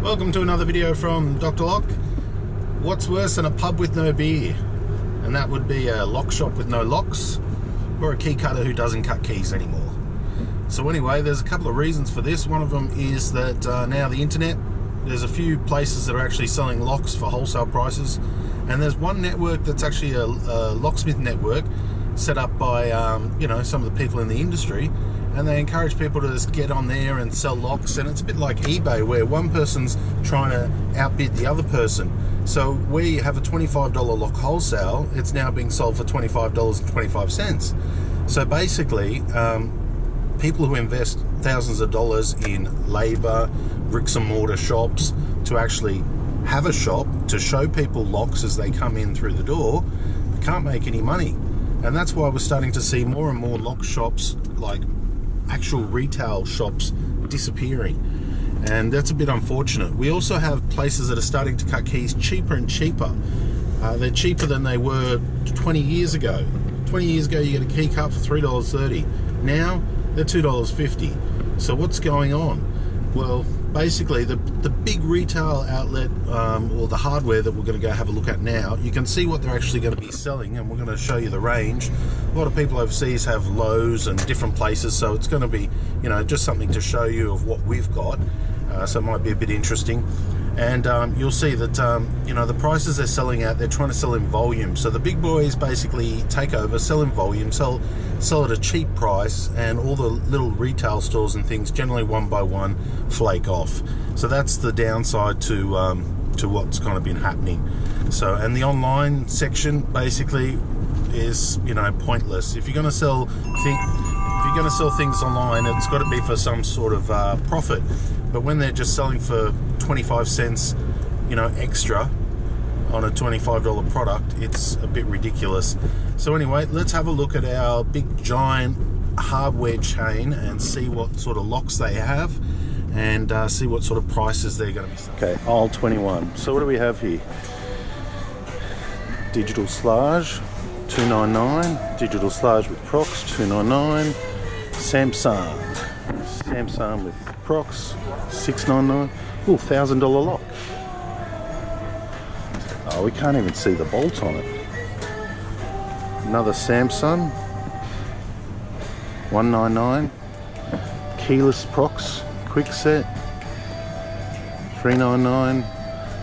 Welcome to another video from Dr. Lock. What's worse than a pub with no beer? And that would be a lock shop with no locks, or a key cutter who doesn't cut keys anymore. So anyway, there's a couple of reasons for this. One of them is that now the internet, there's a few places that are actually selling locks for wholesale prices, and there's one network that's actually a locksmith network set up by you know, some of the people in the industry, and they encourage people to just get on there and sell locks. And it's a bit like eBay, where one person's trying to outbid the other person. So where you have a $25 lock wholesale, it's now being sold for $25.25. So basically, people who invest thousands of dollars in labor, bricks and mortar shops to actually have a shop to show people locks as they come in through the door, can't make any money. And that's why we're starting to see more and more lock shops, like actual retail shops, disappearing. And that's a bit unfortunate. We also have places that are starting to cut keys cheaper and cheaper. They're cheaper than they were 20 years ago. 20 years ago you get a key cut for $3.30. Now they're $2.50. So what's going on? Well, basically the big retail outlet, or the hardware that we're going to go have a look at now, you can see what they're actually going to be selling, and we're going to show you the range. A lot of people overseas have Lowe's and different places, so it's going to be, you know, just something to show you of what we've got. So it might be a bit interesting. And you'll see that you know, the prices they're selling at, they're trying to sell in volume. So the big boys basically take over, sell in volume, sell at a cheap price, and all the little retail stores and things generally one by one flake off. So that's the downside to what's kind of been happening. So, and the online section basically is, you know, pointless. If you're going to sell things online, it's got to be for some sort of profit. But when they're just selling for 25 cents, you know, extra on a $25 product, it's a bit ridiculous. So anyway, let's have a look at our big giant hardware chain and see what sort of locks they have, and see what sort of prices they're going to be selling. Okay, aisle 21. So what do we have here? Digital Slage, $2.99. Digital Slage with Prox, $2.99. Samsung with Prox, $6.99. Ooh, $1,000 lock. Oh, we can't even see the bolt on it. Another Samsung, $1.99. Keyless Prox, quick set, $3.99.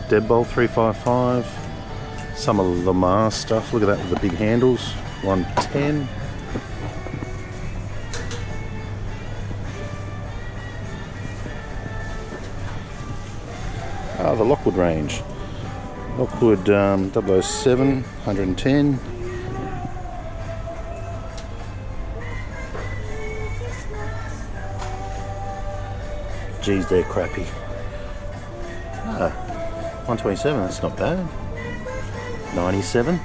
Deadbolt, $3.55. Some of the Lamar stuff. Look at that with the big handles, $1.10. The Lockwood range. Lockwood 007, $110. Geez, they're crappy. $127, that's not bad. $97.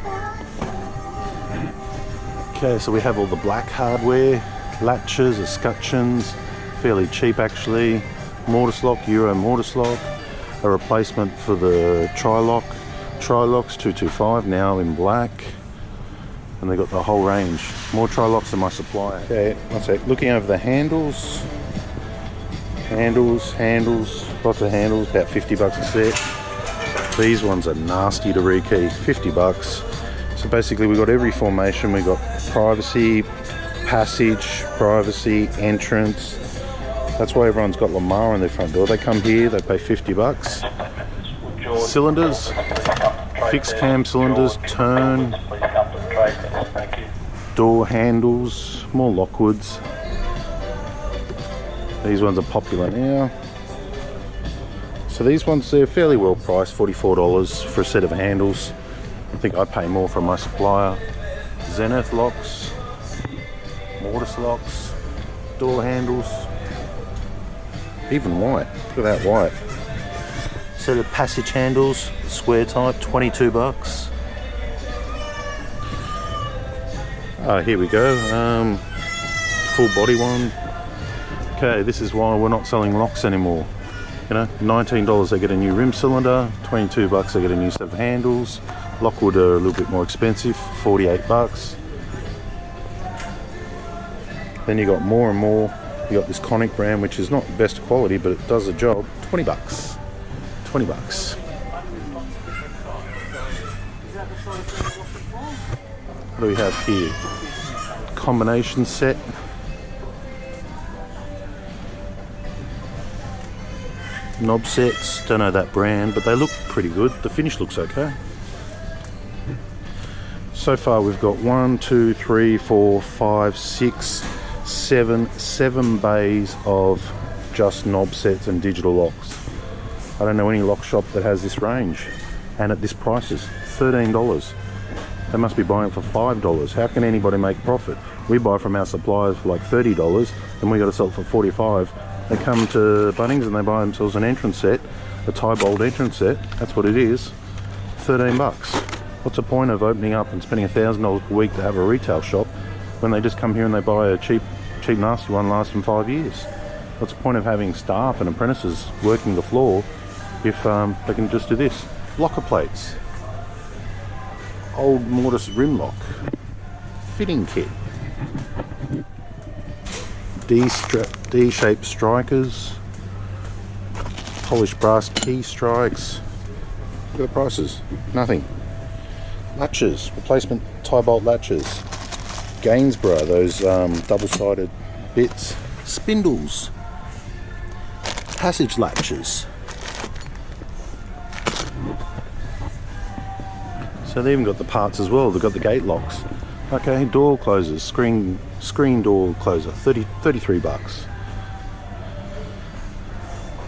Okay, so we have all the black hardware, latches, escutcheons, fairly cheap actually. Mortise lock, Euro mortise lock. A replacement for the Trilocks, $225, now in black. And they got the whole range. More Trilocks than my supplier. Okay, one sec. Looking over the handles. Handles, lots of handles, about 50 bucks a set. These ones are nasty to rekey, 50 bucks. So basically we've got every formation. We've got privacy, passage, privacy, entrance. That's why everyone's got Lamar on their front door. They come here, they pay 50 bucks. Cylinders, fixed cam cylinders, turn, door handles, more Lockwoods. These ones are popular now. So these ones, they're fairly well priced, $44 for a set of handles. I think I pay more from my supplier. Zenith locks, mortise locks, door handles. Even white, look at that white. Set of passage handles, square type, 22 bucks. Here we go, full body one. Okay, this is why we're not selling locks anymore. You know, $19 they get a new rim cylinder, 22 bucks they get a new set of handles. Lockwood are a little bit more expensive, 48 bucks. Then you got more and more. You got this Conic brand, which is not best quality, but it does the job, 20 bucks. 20 bucks. What do we have here? Combination set. Knob sets, don't know that brand, but they look pretty good. The finish looks okay. So far we've got 1, 2, 3, 4, 5, 6, 7 bays of just knob sets and digital locks. I don't know any lock shop that has this range, and at this price is $13. They must be buying it for $5. How can anybody make profit? We buy from our suppliers for like $30, and we got to sell it for $45. They come to Bunnings and they buy themselves an entrance set, a tie bolt entrance set. That's what it is. 13 bucks. What's the point of opening up and spending $1,000 per week to have a retail shop when they just come here and they buy a cheap nasty one lasting 5 years? What's the point of having staff and apprentices working the floor if they can just do this? Locker plates, old mortise rim lock, fitting kit, D-shaped strikers, polished brass key strikes. Look at the prices. Nothing. Latches, replacement tie bolt latches, Gainsborough, those double-sided bits, spindles, passage latches. So they even got the parts as well. They've got the gate locks. Okay, door closers, screen door closer, 33 bucks.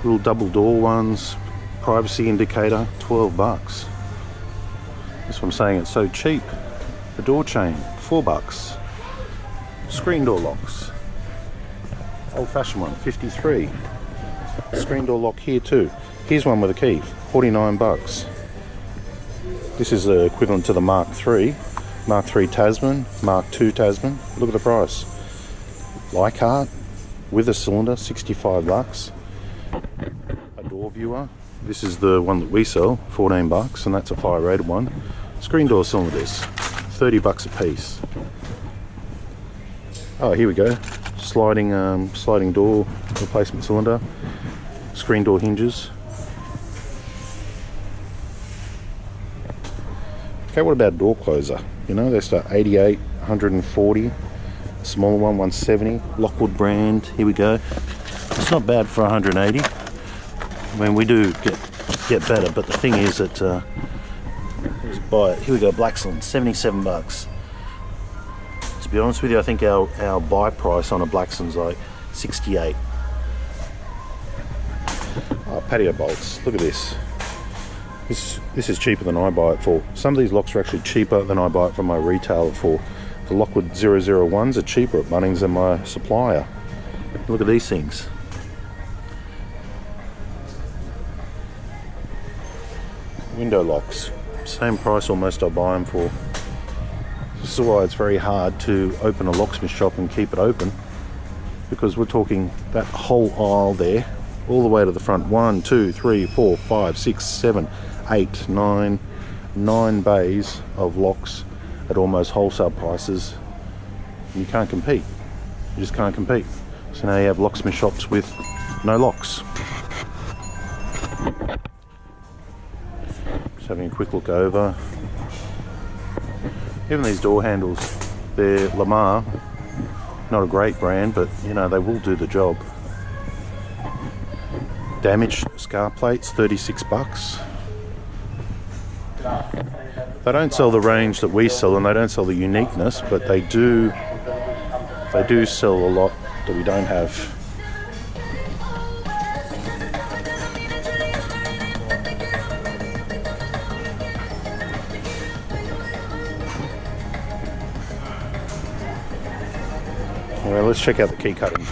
Little double door ones, privacy indicator, 12 bucks. That's what I'm saying, it's so cheap. The door chain, 4 bucks. Screen door locks, old fashioned one, 53. Screen door lock here too. Here's one with a key, 49 bucks. This is the equivalent to the Mark III Tasman, Mark II Tasman. Look at the price. Leichhardt with a cylinder, 65 bucks. A door viewer. This is the one that we sell, 14 bucks, and that's a fire rated one. Screen door cylinders, 30 bucks a piece. Oh, here we go. Sliding door replacement cylinder. Screen door hinges. Okay, what about door closer? You know, they start 88, 140. Smaller one, 170. Lockwood brand. Here we go. It's not bad for 180. I mean, we do get better, but the thing is that let's buy it. Here we go, Blackstone, 77 bucks. To be honest with you, I think our buy price on a Blackstone's like 68. Oh, patio bolts. Look at this. This is cheaper than I buy it for. Some of these locks are actually cheaper than I buy it from my retailer for. The Lockwood 001s are cheaper at Bunnings than my supplier. Look at these things. Window locks, same price almost I buy them for. This is why it's very hard to open a locksmith shop and keep it open, because we're talking that whole aisle there, all the way to the front. 1, 2, 3, 4, 5, 6, 7, 8, 9 bays of locks at almost wholesale prices. And you can't compete. You just can't compete. So now you have locksmith shops with no locks. Just having a quick look over. Even these door handles, they're Lamar. Not a great brand, but you know, they will do the job. Damaged scar plates, 36 bucks. They don't sell the range that we sell, and they don't sell the uniqueness, but they do sell a lot that we don't have. Well, let's check out the key cutting.